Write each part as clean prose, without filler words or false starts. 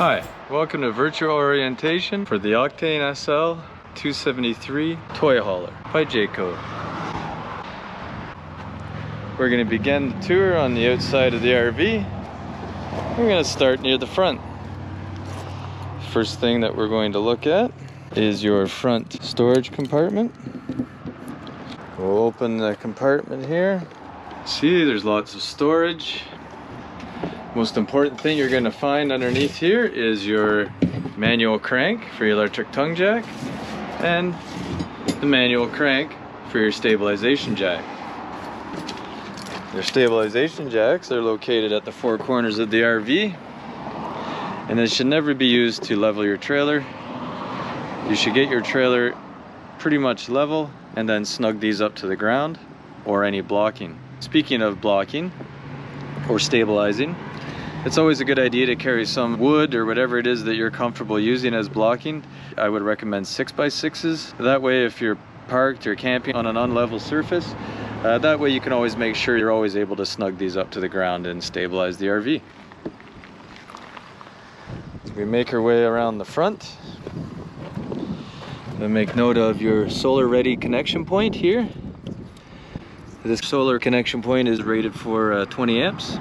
Hi, welcome to virtual orientation for the Octane SL 273 toy hauler by Jayco. We're going to begin the tour on the outside of the RV. We're going to start near the front. First thing that we're going to look at is your front storage compartment. We'll open the compartment here. See, there's lots of storage. Most important thing you're going to find underneath here is your manual crank for your electric tongue jack and the manual crank for your stabilization jack. Your stabilization jacks are located at the four corners of the RV, and they should never be used to level your trailer. You should get your trailer pretty much level and then snug these up to the ground or any blocking. Speaking of blocking or stabilizing, it's always a good idea to carry some wood or whatever it is that you're comfortable using as blocking. I would recommend 6x6s. That way, if you're parked or camping on an unlevel surface, that way you can always make sure you're always able to snug these up to the ground and stabilize the RV. As we make our way around the front, we'll make note of your solar ready connection point here. This solar connection point is rated for 20 amps.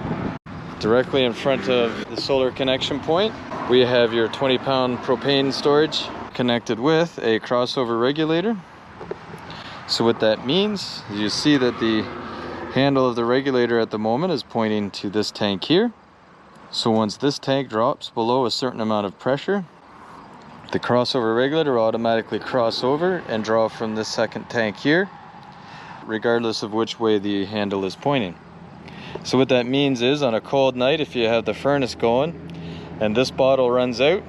Directly in front of the solar connection point, we have your 20-pound propane storage connected with a crossover regulator. So what that means is you see that the handle of the regulator at the moment is pointing to this tank here. So once this tank drops below a certain amount of pressure, the crossover regulator will automatically cross over and draw from this second tank here, regardless of which way the handle is pointing. So what that means is, on a cold night, if you have the furnace going and this bottle runs out,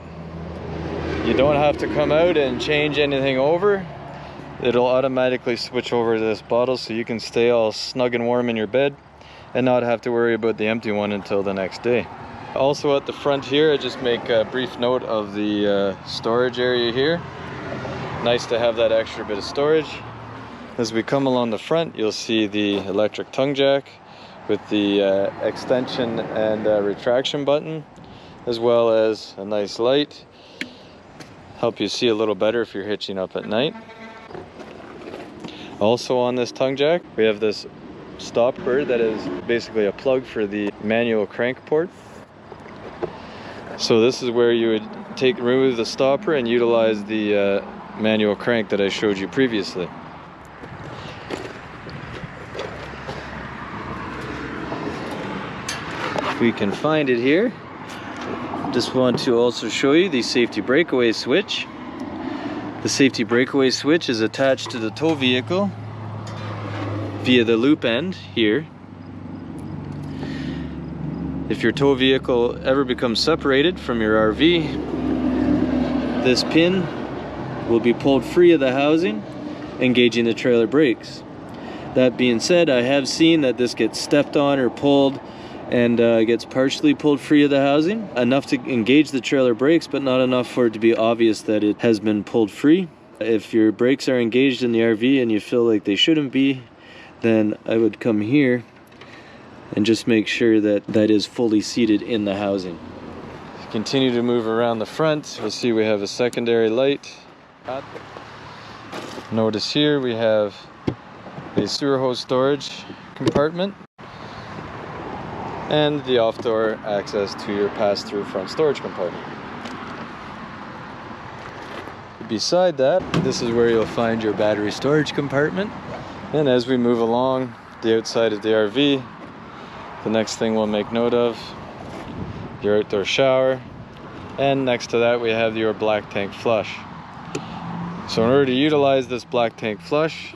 you don't have to come out and change anything over. It'll automatically switch over to this bottle so you can stay all snug and warm in your bed and not have to worry about the empty one until the next day. Also at the front here, I just make a brief note of the storage area here. Nice to have that extra bit of storage. As we come along the front, you'll see the electric tongue jack with the extension and retraction button, as well as a nice light. Help you see a little better if you're hitching up at night. Also on this tongue jack, we have this stopper that is basically a plug for the manual crank port. So this is where you would remove the stopper and utilize the manual crank that I showed you previously. We can find it here. Just want to also show you the safety breakaway switch. The safety breakaway switch is attached to the tow vehicle via the loop end here. If your tow vehicle ever becomes separated from your RV, this pin will be pulled free of the housing, engaging the trailer brakes. That being said, I have seen that this gets stepped on or pulled and gets partially pulled free of the housing, enough to engage the trailer brakes, but not enough for it to be obvious that it has been pulled free. If your brakes are engaged in the RV and you feel like they shouldn't be, then I would come here and just make sure that that is fully seated in the housing. Continue to move around the front. You'll see we have a secondary light. Notice here we have a sewer hose storage compartment and the off-door access to your pass-through front storage compartment. Beside that, this is where you'll find your battery storage compartment. And as we move along the outside of the RV, the next thing we'll make note of, your outdoor shower. And next to that we have your black tank flush. So in order to utilize this black tank flush,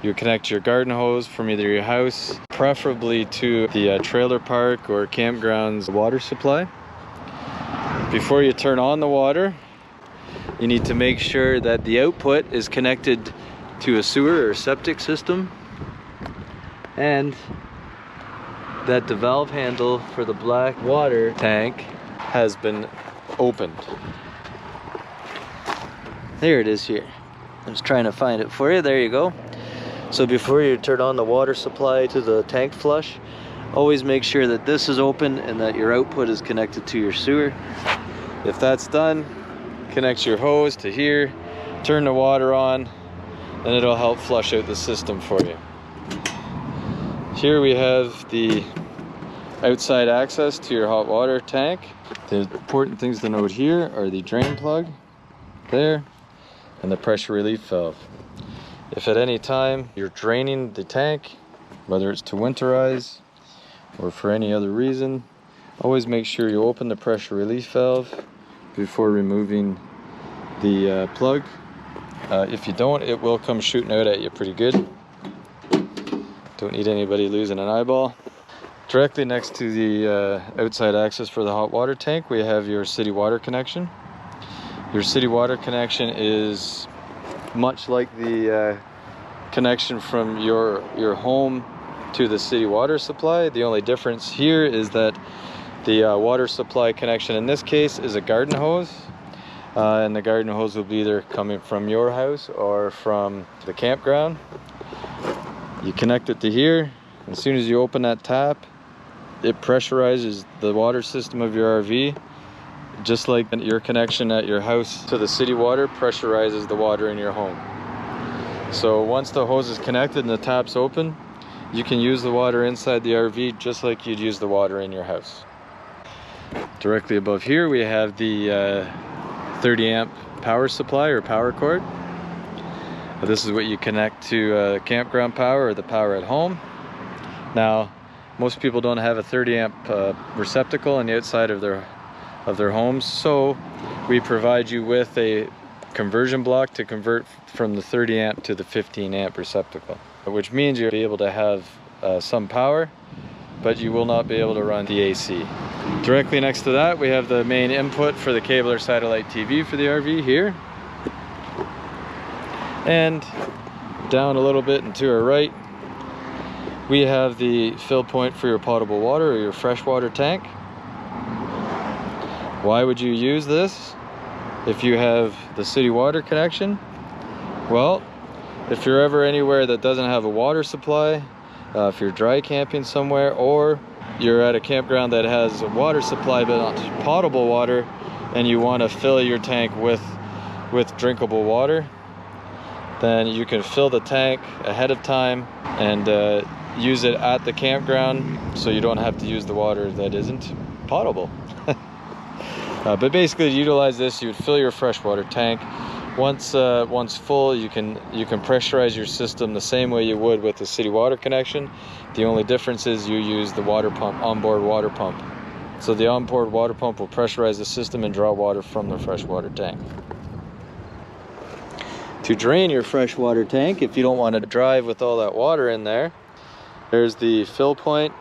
you connect your garden hose from either your house, preferably to the trailer park or campground's water supply. Before you turn on the water, you need to make sure that the output is connected to a sewer or septic system and that the valve handle for the black water tank has been opened. There it is here. I was trying to find it for you. There you go. So before you turn on the water supply to the tank flush, always make sure that this is open and that your output is connected to your sewer. If that's done, connect your hose to here, turn the water on, and it'll help flush out the system for you. Here we have the outside access to your hot water tank. The important things to note here are the drain plug there and the pressure relief valve. If at any time you're draining the tank, whether it's to winterize or for any other reason, always make sure you open the pressure relief valve before removing the plug. If you don't, it will come shooting out at you pretty good. Don't need anybody losing an eyeball. Directly next to the outside access for the hot water tank, we have your city water connection. Your city water connection is much like the connection from your home to the city water supply. The only difference here is that the water supply connection in this case is a garden hose, and the garden hose will be either coming from your house or from the campground. You connect it to here. As soon as you open that tap, it pressurizes the water system of your RV, just like your connection at your house to the city water pressurizes the water in your home. So once the hose is connected and the tap's open, you can use the water inside the RV just like you'd use the water in your house. Directly above here we have the 30 amp power supply or power cord. This is what you connect to campground power or the power at home. Now, most people don't have a 30 amp receptacle on the outside of their homes, so we provide you with a conversion block to convert from the 30 amp to the 15 amp receptacle, which means you'll be able to have some power, but you will not be able to run the AC. Directly next to that, we have the main input for the cable or satellite TV for the RV here. And down a little bit and to our right, we have the fill point for your potable water or your freshwater tank. Why would you use this if you have the city water connection? Well, if you're ever anywhere that doesn't have a water supply, if you're dry camping somewhere, or you're at a campground that has a water supply but not potable water, and you want to fill your tank with drinkable water, then you can fill the tank ahead of time and use it at the campground, so you don't have to use the water that isn't potable. But basically, to utilize this, you would fill your freshwater tank. Once full, you can pressurize your system the same way you would with the city water connection. The only difference is you use the water pump, onboard water pump. So the onboard water pump will pressurize the system and draw water from the freshwater tank. To drain your freshwater tank, if you don't want to drive with all that water in there, there's the fill point.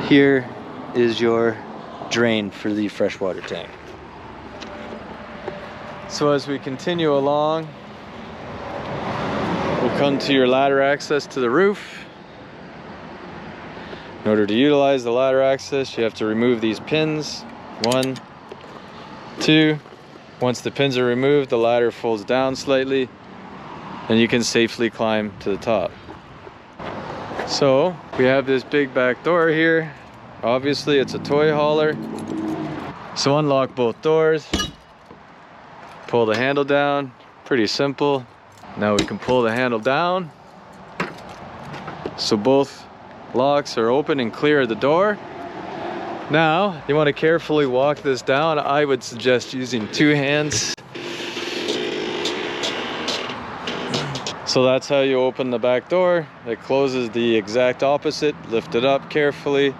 Here is your drain for the freshwater tank. So as we continue along, we'll come to your ladder access to the roof. In order to utilize the ladder access, you have to remove these pins. 1, 2. Once the pins are removed, the ladder folds down slightly and you can safely climb to the top. So we have this big back door here. Obviously it's a toy hauler. So unlock both doors, pull the handle down, pretty simple. Now we can pull the handle down so both locks are open and clear of the door. Now you want to carefully walk this down. I would suggest using 2 hands. So that's how you open the back door. It closes the exact opposite. Lift it up carefully.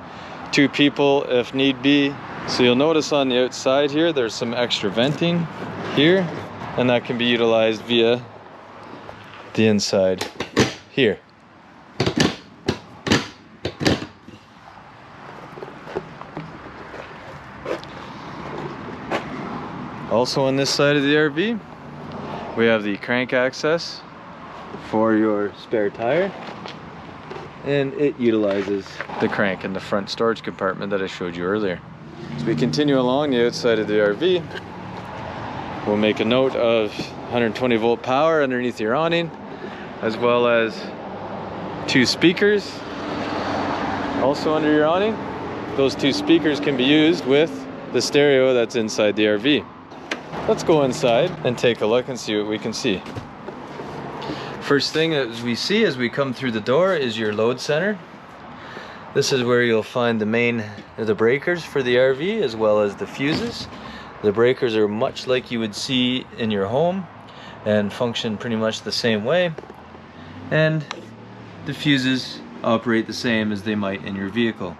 2 people if need be. So you'll notice on the outside here there's some extra venting here, and that can be utilized via the inside here. Also on this side of the RV, we have the crank access for your spare tire, and it utilizes the crank in the front storage compartment that I showed you earlier. As we continue along the outside of the RV, we'll make a note of 120 volt power underneath your awning, as well as 2 speakers also under your awning. Those 2 speakers can be used with the stereo that's inside the RV. Let's go inside and take a look and see what we can see. First thing that we see as we come through the door is your load center. This is where you'll find the breakers for the RV, as well as the fuses. The breakers are much like you would see in your home and function pretty much the same way. And the fuses operate the same as they might in your vehicle.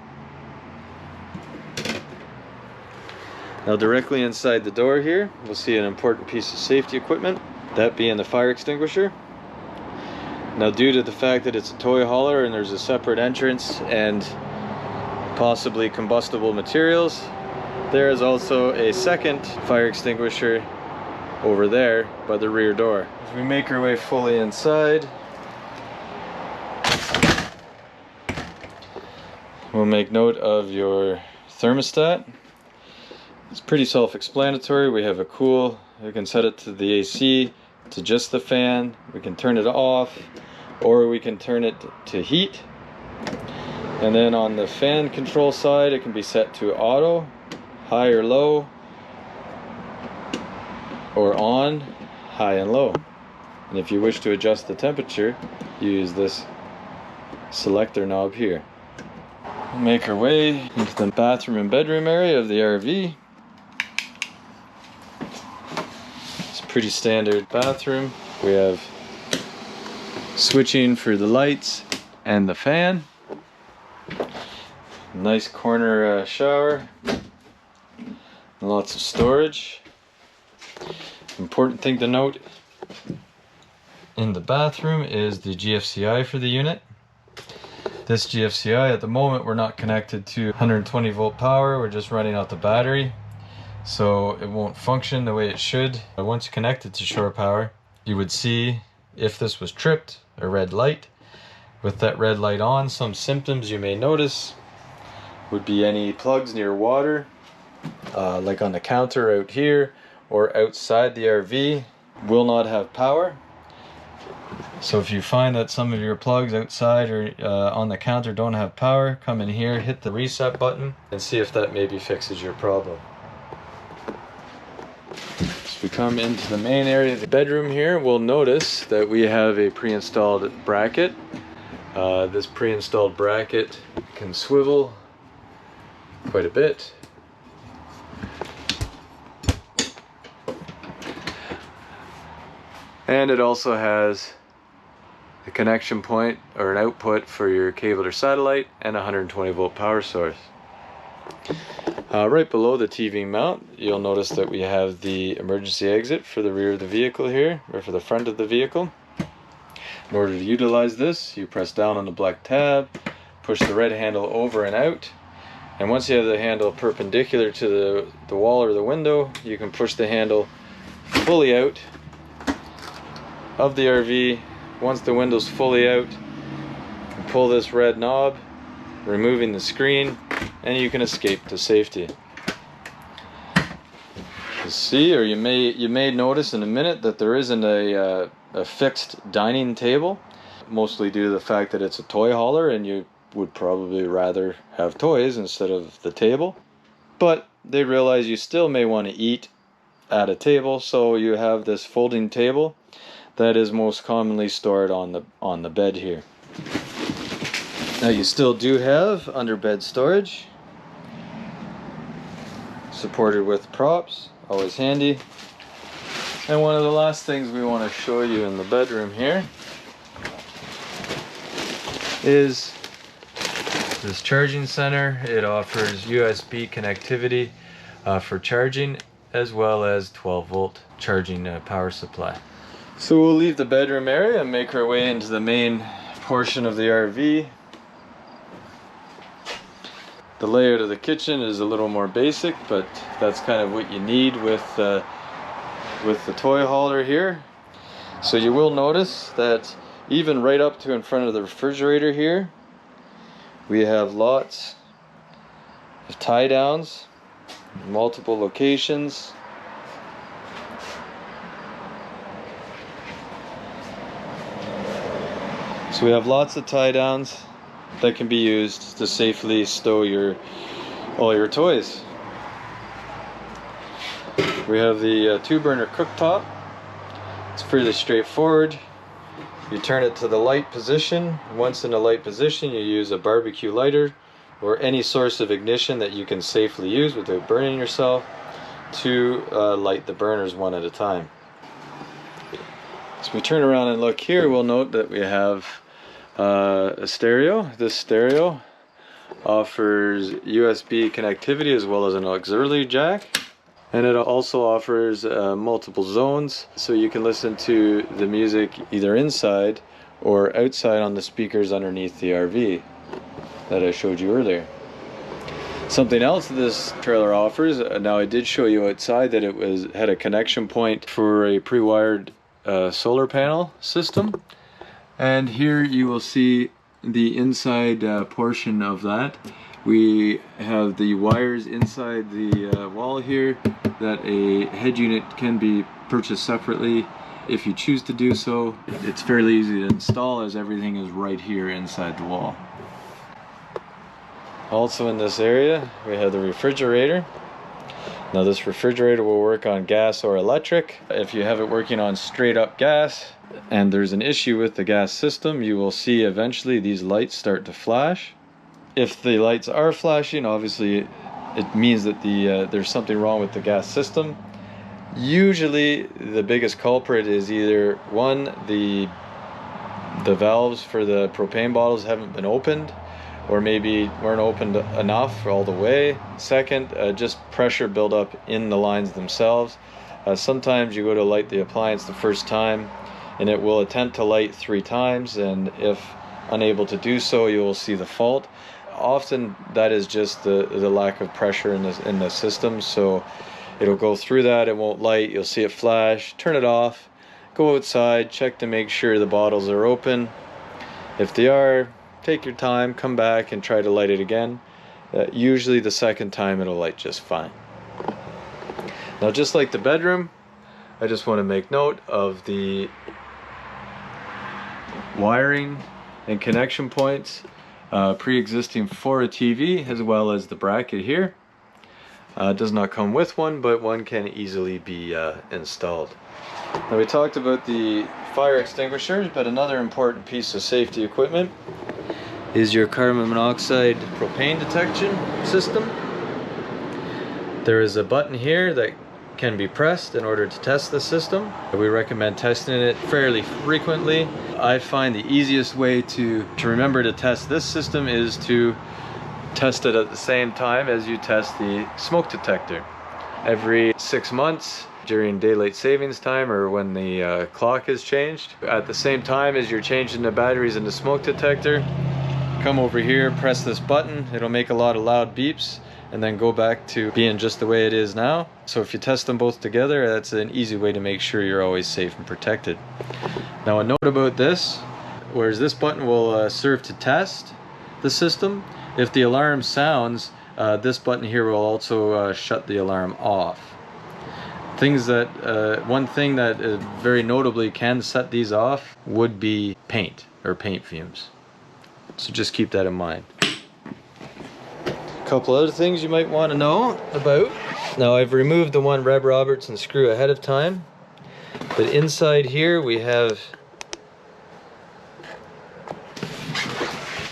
Now directly inside the door here, we'll see an important piece of safety equipment, that being the fire extinguisher. Now due to the fact that it's a toy hauler and there's a separate entrance and possibly combustible materials, there is also a second fire extinguisher over there by the rear door. As we make our way fully inside, we'll make note of your thermostat. It's pretty self-explanatory. We have a cool, we can set it to the AC, to just the fan, we can turn it off, or we can turn it to heat. And then on the fan control side, it can be set to auto, high or low, or on, high and low. And if you wish to adjust the temperature, you use this selector knob here. We'll make our way into the bathroom and bedroom area of the RV. Pretty standard bathroom. We have switching for the lights and the fan. Nice corner shower. Lots of storage. Important thing to note in the bathroom is the GFCI for the unit. This GFCI, at the moment, we're not connected to 120 volt power. We're just running out the battery, so it won't function the way it should. Once connected to shore power, you would see, if this was tripped, a red light. With that red light on, some symptoms you may notice would be any plugs near water, like on the counter out here or outside the RV, will not have power. So if you find that some of your plugs outside or on the counter don't have power, come in here, hit the reset button, and see if that maybe fixes your problem. As we come into the main area of the bedroom here, we'll notice that we have a pre-installed bracket. This pre-installed bracket can swivel quite a bit. And it also has a connection point or an output for your cable or satellite and a 120 volt power source. Right below the TV mount, you'll notice that we have the emergency exit for the rear of the vehicle here, or for the front of the vehicle. In order to utilize this, you press down on the black tab, push the red handle over and out, and once you have the handle perpendicular to the wall or the window, you can push the handle fully out of the RV. Once the window's fully out, you can pull this red knob, removing the screen, and you can escape to safety. You see, or you may notice in a minute, that there isn't a fixed dining table, mostly due to the fact that it's a toy hauler and you would probably rather have toys instead of the table. But they realize you still may want to eat at a table, so you have this folding table that is most commonly stored on the bed here. Now you still do have under bed storage, supported with props, always handy. And one of the last things we want to show you in the bedroom here is this charging center. It offers USB connectivity for charging, as well as 12 volt charging power supply. So we'll leave the bedroom area and make our way into the main portion of the RV. The layout of the kitchen is a little more basic, but that's kind of what you need with the toy hauler here. So you will notice that even right up to in front of the refrigerator here, we have lots of tie downs, multiple locations. So we have lots of tie downs that can be used to safely stow all your toys. We have the 2-burner cooktop. It's fairly straightforward. You turn it to the light position. Once in the light position, you use a barbecue lighter or any source of ignition that you can safely use without burning yourself to light the burners one at a time. So we turn around and look here, we'll note that we have a stereo. This stereo offers USB connectivity as well as an auxiliary jack. And it also offers multiple zones, so you can listen to the music either inside or outside on the speakers underneath the RV that I showed you earlier. Something else that this trailer offers, now I did show you outside that it had a connection point for a pre-wired solar panel system. And here you will see the inside portion of that. We have the wires inside the wall here that a head unit can be purchased separately if you choose to do so. It's fairly easy to install as everything is right here inside the wall. Also in this area we have the refrigerator. Now this refrigerator will work on gas or electric. If you have it working on straight up gas and there's an issue with the gas system, you will see eventually these lights start to flash. If the lights are flashing, obviously it means that there's something wrong with the gas system. Usually the biggest culprit is either one, the valves for the propane bottles haven't been opened, or maybe weren't opened enough all the way. Second, just pressure buildup in the lines themselves. Sometimes you go to light the appliance the first time and it will attempt to light 3 times, and if unable to do so, you will see the fault. Often that is just the lack of pressure in the system, so it'll go through that, it won't light, you'll see it flash, turn it off, go outside, check to make sure the bottles are open. If they are, take your time, come back and try to light it again. Usually the second time it'll light just fine. Now, just like the bedroom, I just want to make note of the wiring and connection points pre-existing for a TV, as well as the bracket here. It does not come with one, but one can easily be installed. Now, we talked about the fire extinguishers, but another important piece of safety equipment is your carbon monoxide propane detection system. There is a button here that can be pressed in order to test the system. We recommend testing it fairly frequently. I find the easiest way to remember to test this system is to test it at the same time as you test the smoke detector. Every 6 months during daylight savings time, or when the clock is changed, at the same time as you're changing the batteries in the smoke detector, come over here, press this button. It'll make a lot of loud beeps and then go back to being just the way it is now. So if you test them both together, that's an easy way to make sure you're always safe and protected. Now, a note about this, whereas this button will serve to test the system, if the alarm sounds, this button here will also shut the alarm off. One thing that very notably can set these off would be paint or paint fumes. So just keep that in mind. A couple other things you might want to know about. Now, I've removed the one Reb Robertson screw ahead of time, but inside here we have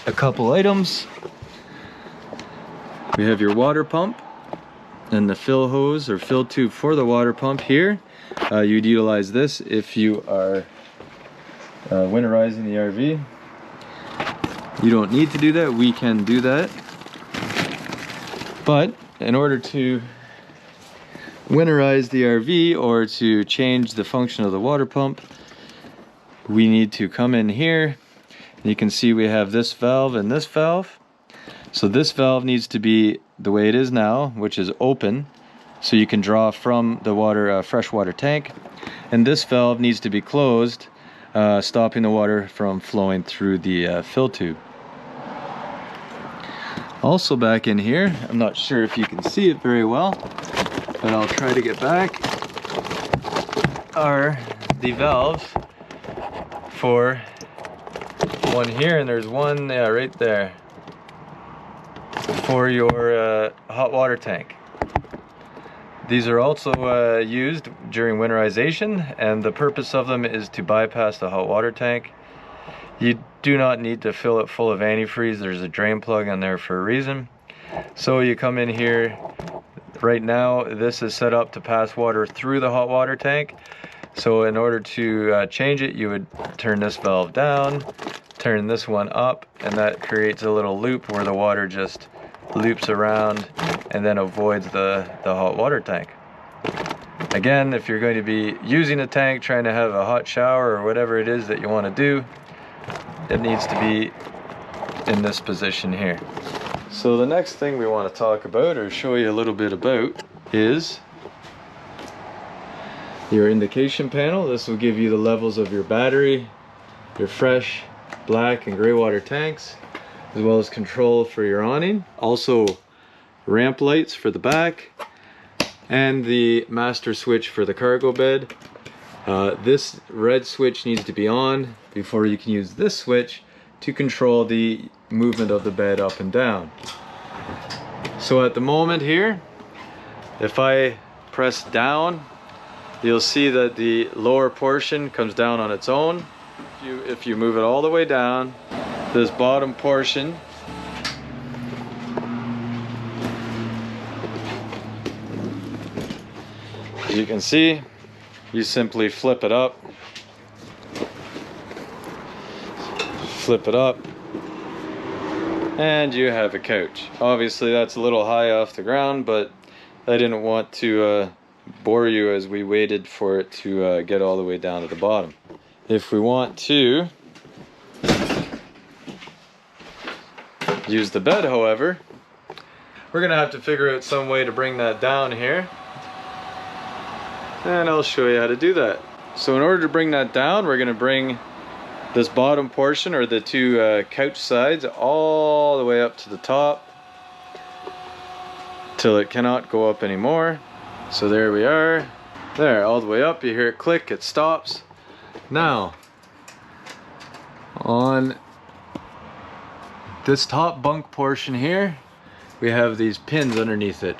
a couple items. We have your water pump and the fill hose or fill tube for the water pump here. You'd utilize this if you are winterizing the RV. You don't need to do that, we can do that. But in order to winterize the RV or to change the function of the water pump, we need to come in here. You can see we have this valve and this valve. So this valve needs to be the way it is now, which is open, so you can draw from the freshwater tank. And this valve needs to be closed, stopping the water from flowing through the fill tube. Also back in here, I'm not sure if you can see it very well, but I'll try to get back, are the valves for one here, and there's one right there for your hot water tank. These are also used during winterization, and the purpose of them is to bypass the hot water tank. You do not need to fill it full of antifreeze. There's a drain plug on there for a reason. So you come in here. Right now this is set up to pass water through the hot water tank. So in order to change it, you would turn this valve down, turn this one up, and that creates a little loop where the water just loops around and then avoids the hot water tank. Again, if you're going to be using a tank, trying to have a hot shower or whatever it is that you want to do, it needs to be in this position here. So the next thing we want to talk about, or show you a little bit about, is your indication panel. This will give you the levels of your battery, your fresh, black, and gray water tanks, as well as control for your awning. Also ramp lights for the back, and the master switch for the cargo bed. This red switch needs to be on before you can use this switch to control the movement of the bed up and down. So at the moment here, if I press down, you'll see that the lower portion comes down on its own. If you move it all the way down, this bottom portion as you can see, you simply flip it up, and you have a couch. Obviously that's a little high off the ground, but I didn't want to bore you as we waited for it to get all the way down to the bottom. If we want to use the bed, however, we're gonna have to figure out some way to bring that down here, and I'll show you how to do that. So in order to bring that down, we're gonna bring this bottom portion, or the two couch sides, all the way up to the top till it cannot go up anymore. So there we are. There, all the way up. You hear it click, it stops. Now, on this top bunk portion here, we have these pins underneath it.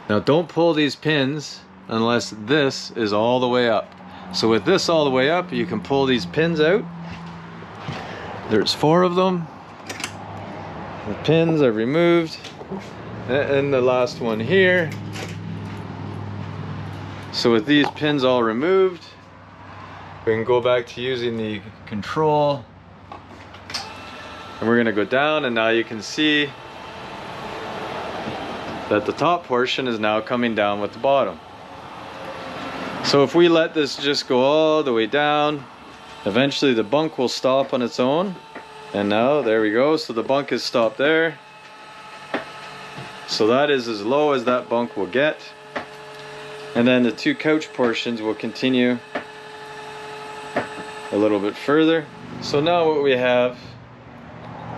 Now don't pull these pins unless this is all the way up. So with this all the way up, you can pull these pins out. There's 4 of them. The pins are removed. And the last one here. So with these pins all removed, we can go back to using the control. And we're gonna go down, and now you can see that the top portion is now coming down with the bottom. So if we let this just go all the way down, eventually the bunk will stop on its own. And now, there we go. So the bunk is stopped there. So that is as low as that bunk will get. And then the two couch portions will continue a little bit further. So now what we have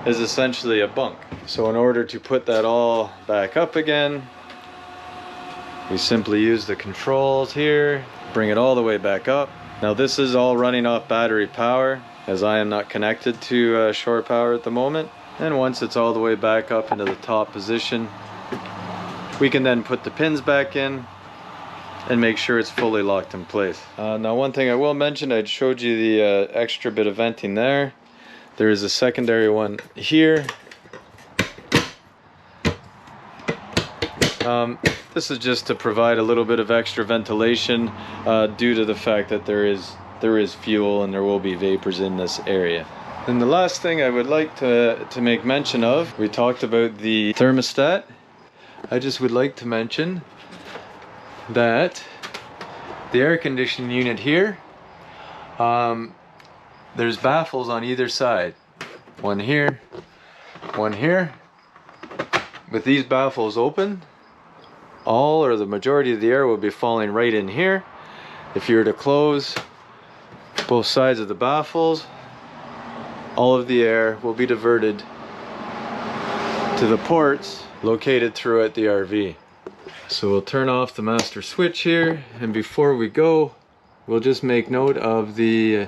is essentially a bunk. So in order to put that all back up again, we simply use the controls here, bring it all the way back up. Now this is all running off battery power, as I am not connected to shore power at the moment. And once it's all the way back up into the top position, we can then put the pins back in and make sure it's fully locked in place. Now one thing I will mention, I showed you the extra bit of venting there. There is a secondary one here. This is just to provide a little bit of extra ventilation due to the fact that there is fuel and there will be vapors in this area. And the last thing I would like to make mention of, we talked about the thermostat. I just would like to mention that the air conditioning unit here, there's baffles on either side. One here, one here. With these baffles open, all or the majority of the air will be falling right in here. If you were to close both sides of the baffles, all of the air will be diverted to the ports located throughout the RV. So we'll turn off the master switch here, and before we go, we'll just make note of the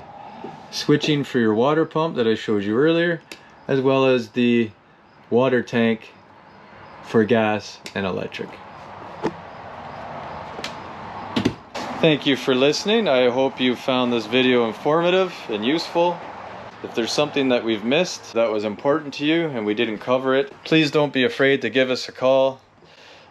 switching for your water pump that I showed you earlier, as well as the water tank for gas and electric. Thank you for listening. I hope you found this video informative and useful. If there's something that we've missed that was important to you and we didn't cover it, please don't be afraid to give us a call.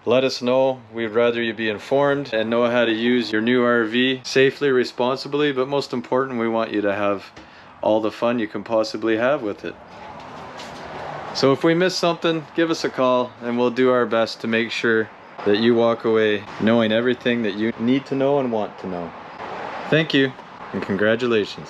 Let us know. We'd rather you be informed and know how to use your new RV safely, responsibly, but most important, we want you to have all the fun you can possibly have with it. So if we miss something, give us a call and we'll do our best to make sure that you walk away knowing everything that you need to know and want to know. Thank you and congratulations.